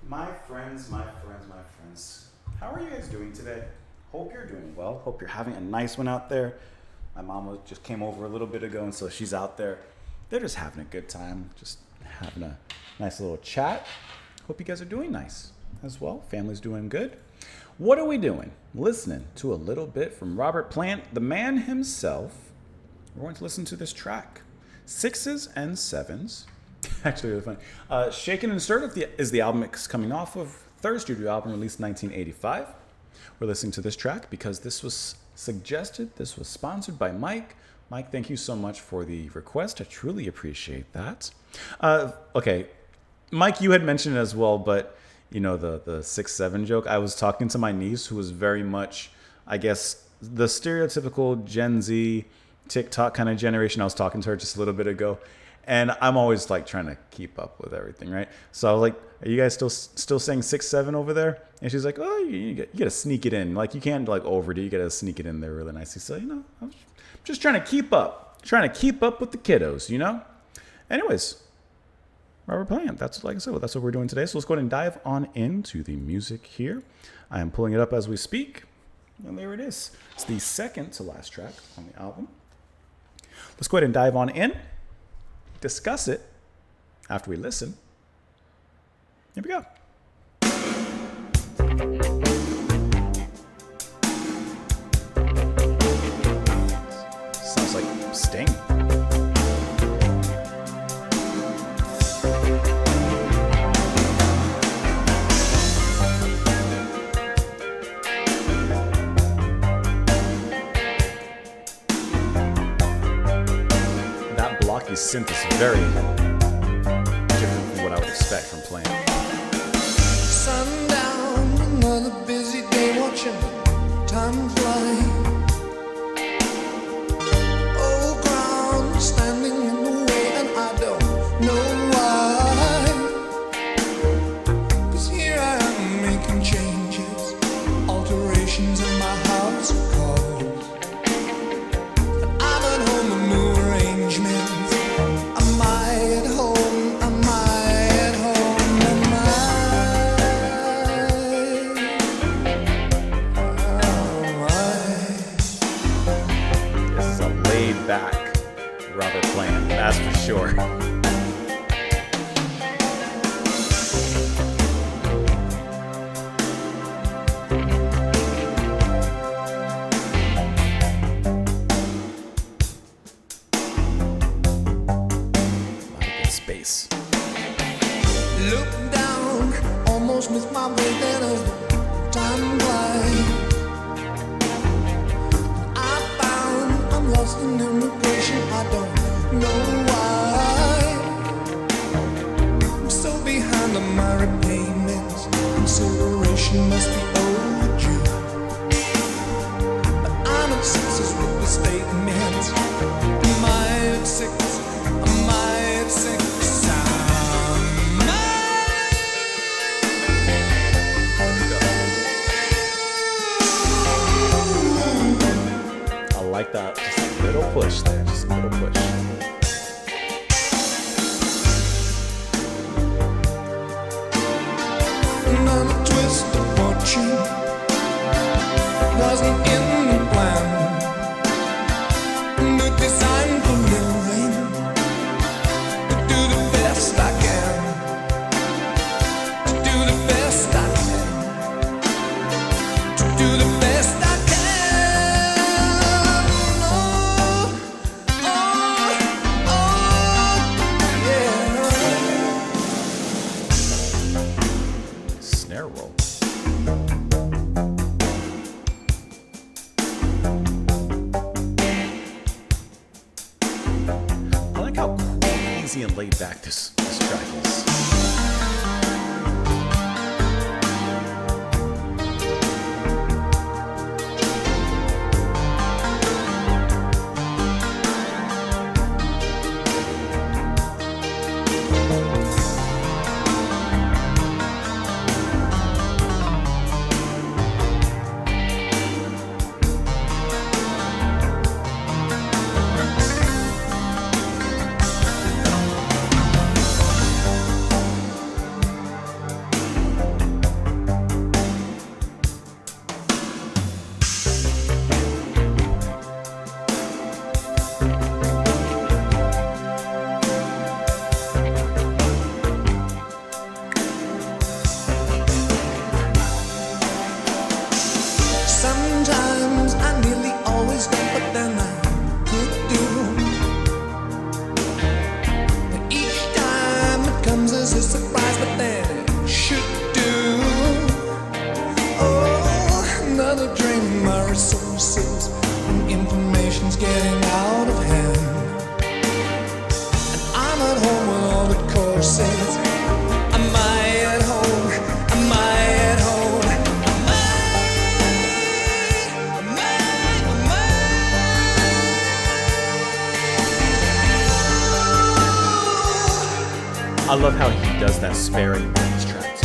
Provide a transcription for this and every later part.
My friends. How are you guys doing today? Hope you're doing well. Hope you're having a nice one out there. My mom just came over a little bit ago, and so she's out there. They're just having a good time, just having a nice little chat. Hope you guys are doing nice as well. Family's doing good. What are we doing? Listening to a little bit from Robert Plant, the man himself. We're going to listen to this track, Sixes and Sevens. Actually, really funny. Shaken and Stirred is the album it's coming off of. Third studio album released in 1985. We're listening to this track because this was suggested. This was sponsored by Mike. Mike, thank you so much for the request. I truly appreciate that. Okay, Mike, you had mentioned it as well, but you know the 6-7 joke. I was talking to my niece, who was very much, I guess, the stereotypical Gen Z TikTok kind of generation. I was talking to her just a little bit ago. And I'm always like trying to keep up with everything, right? So I was like, "Are you guys still saying 6-7 over there?" And she's like, "Oh, you got to sneak it in. Like you can't like overdo. You got to sneak it in there really nicely." So I'm just trying to keep up with the kiddos, you know. Anyways, Robert Plant. That's like I said. That's what we're doing today. So let's go ahead and dive on into the music here. I am pulling it up as we speak, and there it is. It's the second to last track on the album. Let's go ahead and dive on in. Discuss it after we listen. Here we go. Sounds like Sting. That blocky synth is very different from what I would expect from Plant. Sundown, another busy day watching time fly. Old ground standing in the way, and I don't know why. 'Cause here I am making changes, alterations in my house of cards. And I'm at home with new arrangements. Am I at home? Am I at home? Am I? This is a laid back Robert Plant, that's for sure. Space. Look down, almost miss my way then as the time flies. I found I'm lost in immigration, I don't know why. I'm so behind on my repayments, consideration must be overdue. But I'm at sixes with the statements. Am I at six? Am I at six? I like that, just a little push there, just a little push. Another twist of fortune wasn't in the plan. But designed for living, to do the best I can. To do the best I can. To do the best I can. Snare roll. I like how easy and laid back this track is. I love how he does that sparing in these tracks.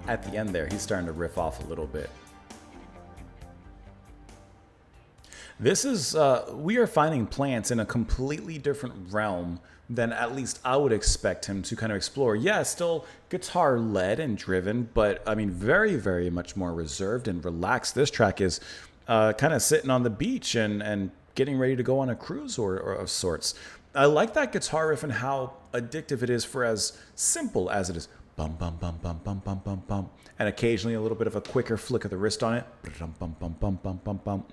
At the end there, he's starting to riff off a little bit. This is, we are finding Plants in a completely different realm than at least I would expect him to kind of explore. Yeah, still guitar led and driven, but I mean, very, very much more reserved and relaxed. This track is kind of sitting on the beach and getting ready to go on a cruise or of sorts. I like that guitar riff and how addictive it is for as simple as it is. Bum, bum, bum, bum, bum, bum, bum, bum. And occasionally a little bit of a quicker flick of the wrist on it. Bum, bum, bum, bum, bum, bum, bum.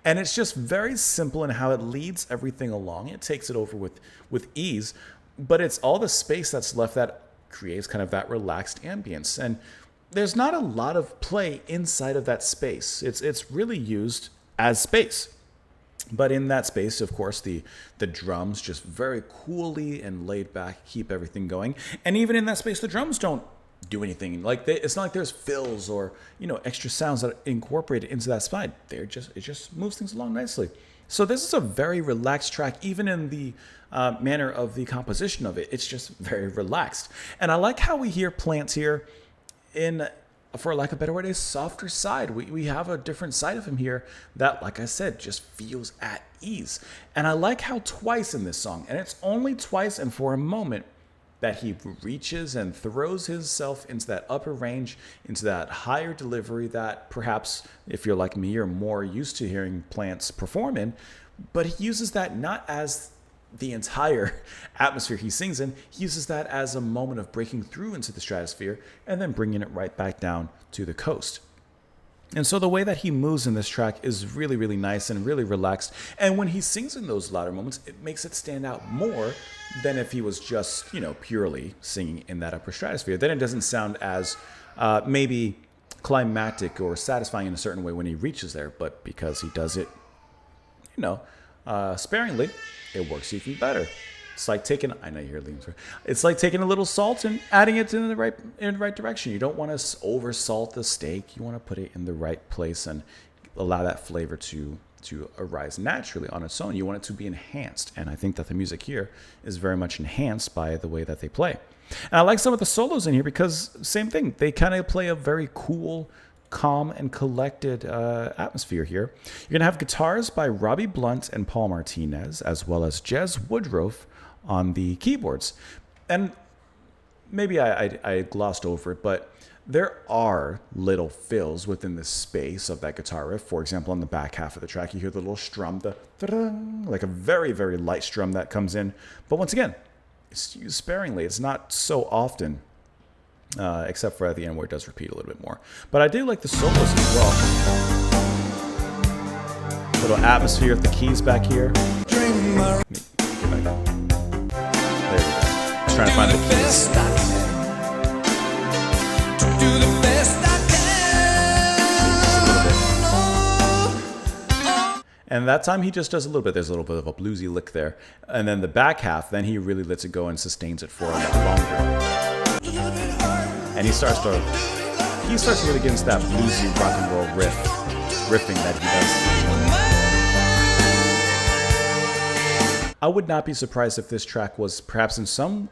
And it's just very simple in how it leads everything along. It takes it over with ease, but it's all the space that's left that creates kind of that relaxed ambience. And there's not a lot of play inside of that space. It's really used as space. But in that space, of course, the drums just very coolly and laid back keep everything going. And even in that space, the drums don't do anything. Like it's not like there's fills or extra sounds that are incorporated into that slide. It just moves things along nicely. So this is a very relaxed track, even in the manner of the composition of it. It's just very relaxed. And I like how we hear Plants here in, for lack of a better word, a softer side. We have a different side of him here that, like I said, just feels at ease. And I like how twice in this song, and it's only twice and for a moment, that he reaches and throws himself into that upper range, into that higher delivery that perhaps, if you're like me, you're more used to hearing Plants perform in. But he uses that not as the entire atmosphere he sings in. He uses that as a moment of breaking through into the stratosphere and then bringing it right back down to the coast. And so the way that he moves in this track is really, really nice and really relaxed. And when he sings in those louder moments, it makes it stand out more than if he was just, purely singing in that upper stratosphere. Then it doesn't sound as maybe climactic or satisfying in a certain way when he reaches there. But because he does it, sparingly, it works even better. It's like taking, I know you're leaning through. It's like taking a little salt and adding it in the right direction. You don't want to over salt the steak. You want to put it in the right place and allow that flavor to arise naturally on its own. You want it to be enhanced. And I think that the music here is very much enhanced by the way that they play. And I like some of the solos in here because same thing. They kind of play a very cool, calm and collected atmosphere here. You're going to have guitars by Robbie Blunt and Paul Martinez, as well as Jez Woodruff on the keyboards. And maybe I glossed over it, but there are little fills within the space of that guitar riff. For example, on the back half of the track, you hear the little strum, like a very, very light strum that comes in. But once again, it's used sparingly. It's not so often, except for at the end where it does repeat a little bit more. But I do like the solos as well. Little atmosphere of the keys back here. Let me get back. There we go. Just trying to find the keys. And that time he just does a little bit. There's a little bit of a bluesy lick there. And then the back half, then he really lets it go and sustains it for a lot longer. And he starts to really get into that bluesy rock and roll riffing that he does. I would not be surprised if this track was perhaps in some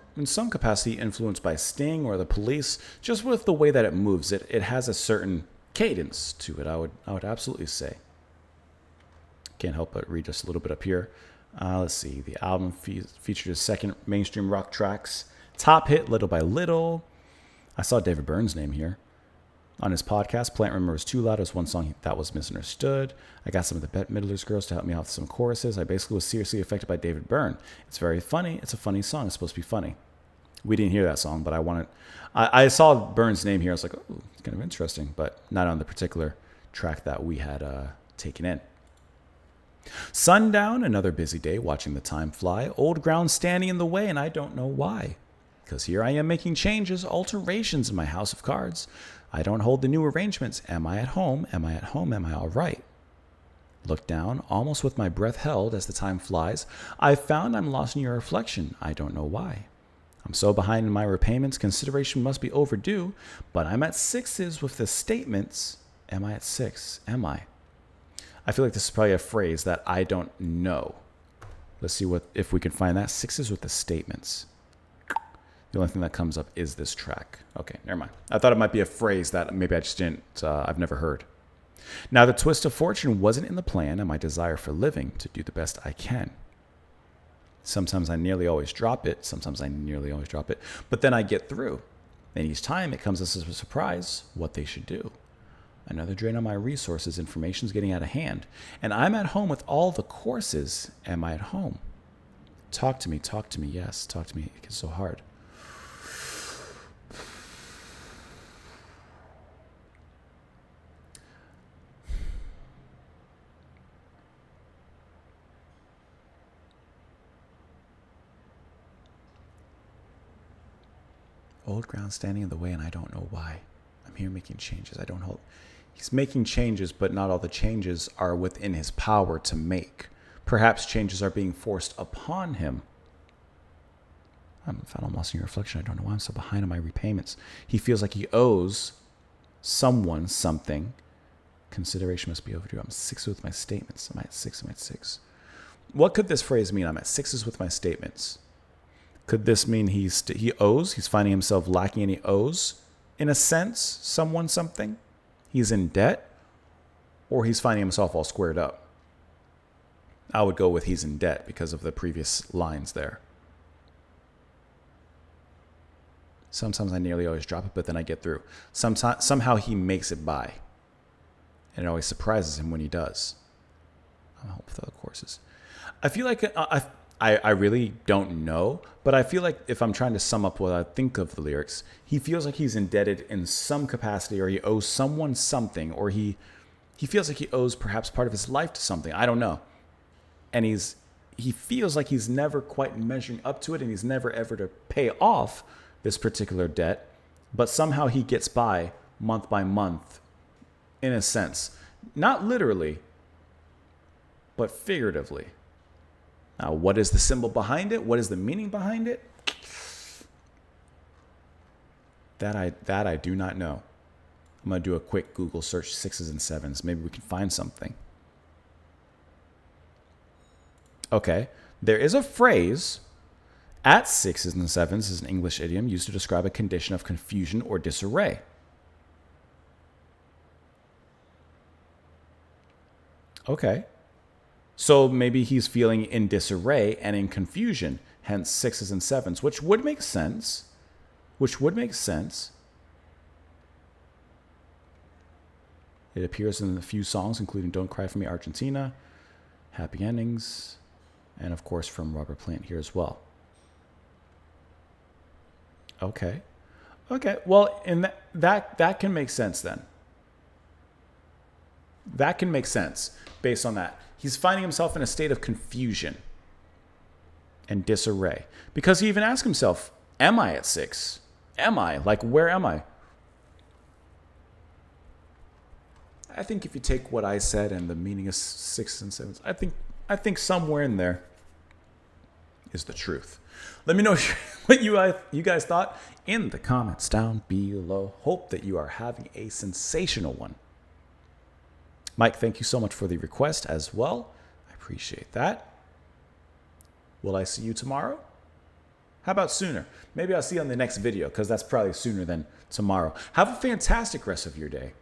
capacity influenced by Sting or the Police, just with the way that it moves. It has a certain cadence to it, I would absolutely say. Can't help but read just a little bit up here. Let's see. The album featured his second mainstream rock tracks. Top hit, Little by Little. I saw David Byrne's name here. On his podcast, Plant Remembers Too Loud was one song that was misunderstood. I got some of the Bette Midler's girls to help me out with some choruses. I basically was seriously affected by David Byrne. It's very funny. It's a funny song. It's supposed to be funny. We didn't hear that song, but I saw Byrne's name here. I was like, oh, it's kind of interesting, but not on the particular track that we had taken in. Sundown, another busy day, watching the time fly. Old ground standing in the way, and I don't know why. Because here I am making changes, alterations in my house of cards. I don't hold the new arrangements. Am I at home? Am I at home? Am I all right? Look down, almost with my breath held as the time flies. I found I'm lost in your reflection. I don't know why. I'm so behind in my repayments, consideration must be overdue, but I'm at sixes with the statements. Am I at six? Am I? I feel like this is probably a phrase that I don't know. Let's see if we can find that. Sixes with the statements. The only thing that comes up is this track. Okay, never mind. I thought it might be a phrase that maybe I just didn't, I've never heard. Now, the twist of fortune wasn't in the plan and my desire for living to do the best I can. Sometimes I nearly always drop it. But then I get through. And each time it comes as a surprise what they should do. Another drain on my resources. Information's getting out of hand. And I'm at home with all the courses. Am I at home? Talk to me. Yes, talk to me. It gets so hard. Old ground standing in the way, and I don't know why. I'm here making changes. He's making changes, but not all the changes are within his power to make. Perhaps changes are being forced upon him. I'm lost in your reflection. I don't know why I'm so behind on my repayments. He feels like he owes someone something. Consideration must be overdue. I'm six with my statements. Am I at six? Am I at six? What could this phrase mean? I'm at sixes with my statements. Could this mean he owes? He's finding himself lacking and he owes, in a sense, someone something? He's in debt? Or he's finding himself all squared up? I would go with he's in debt because of the previous lines there. Sometimes I nearly always drop it, but then I get through. Somehow he makes it by. And it always surprises him when he does. I'm hoping for the courses. I feel like I really don't know, but I feel like if I'm trying to sum up what I think of the lyrics, he feels like he's indebted in some capacity, or he owes someone something, or he feels like he owes perhaps part of his life to something. I don't know. And he feels like he's never quite measuring up to it, and he's never ever to pay off this particular debt, but somehow he gets by month by month, in a sense. Not literally, but figuratively. Now, what is the symbol behind it? What is the meaning behind it? That I do not know. I'm going to do a quick Google search, sixes and sevens. Maybe we can find something. Okay. There is a phrase, at sixes and sevens is an English idiom used to describe a condition of confusion or disarray. Okay. So maybe he's feeling in disarray and in confusion, hence sixes and sevens, which would make sense. It appears in a few songs, including Don't Cry For Me, Argentina, Happy Endings, and of course from Robert Plant here as well. Okay. Well, in that can make sense then. That can make sense based on that. He's finding himself in a state of confusion and disarray. Because he even asks himself, am I at six? Am I? Like, where am I? I think if you take what I said and the meaning of sixes and sevens, I think somewhere in there is the truth. Let me know what you guys thought in the comments down below. Hope that you are having a sensational one. Mike, thank you so much for the request as well. I appreciate that. Will I see you tomorrow? How about sooner? Maybe I'll see you on the next video, because that's probably sooner than tomorrow. Have a fantastic rest of your day,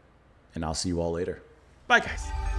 and I'll see you all later. Bye, guys.